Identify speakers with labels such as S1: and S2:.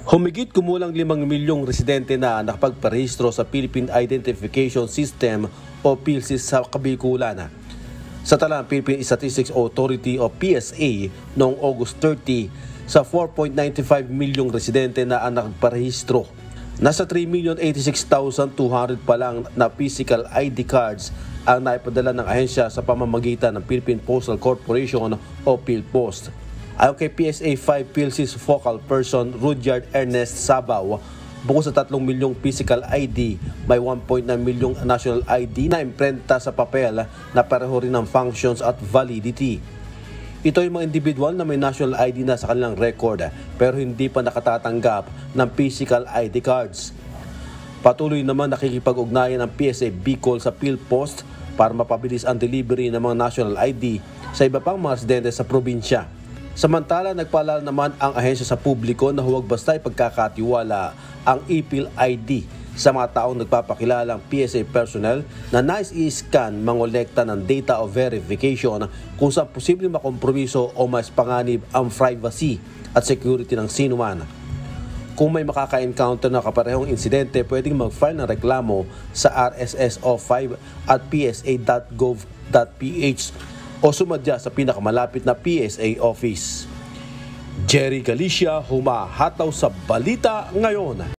S1: Humigit kumulang 5 milyong residente na nakapagparehistro sa Philippine Identification System o PhilSys sa Kabikulan. Sa tala ng Philippine Statistics Authority o PSA noong August 30 sa 4.95 milyong residente na nakapagparehistro. Nasa 3,086,200 pa lang na physical ID cards ang naipadala ng ahensya sa pamamagitan ng Philippine Postal Corporation o PhilPost. Ayon kay PSA 5 PhilSys Focal Person Rudyard Ernest Sabaw, bukod sa 3 milyong physical ID, may 1.9 milyong national ID na imprenta sa papel na pareho rin ng functions at validity. Ito ay mga individual na may national ID na sa kanilang record pero hindi pa nakatatanggap ng physical ID cards. Patuloy naman nakikipag-ugnayan ng PSA Bicol sa PhilPost para mapabilis ang delivery ng mga national ID sa iba pang mga residente sa probinsya. Samantala, nagpaalala naman ang ahensya sa publiko na huwag basta ipagkakatiwala ang ePhilID sa mga taong nagpapakilalang PSA personnel na nais i-scan mangolekta ng data of verification kung saan posibleng makompromiso o mas panganib ang privacy at security ng sinuman. Kung may makaka-encounter na kaparehong insidente, pwedeng mag-file ng reklamo sa RSSO5 at psa.gov.ph o sumadya sa pinakamalapit na PSA office. Jerry Galicia, humahataw sa Balita Ngayon.